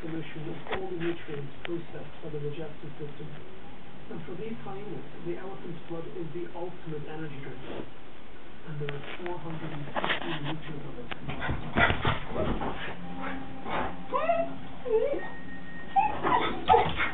solution of all the nutrients processed by the digestive system. And for these hyenas, the elephant's blood is the ultimate energy drink. And there are 450 liters of it.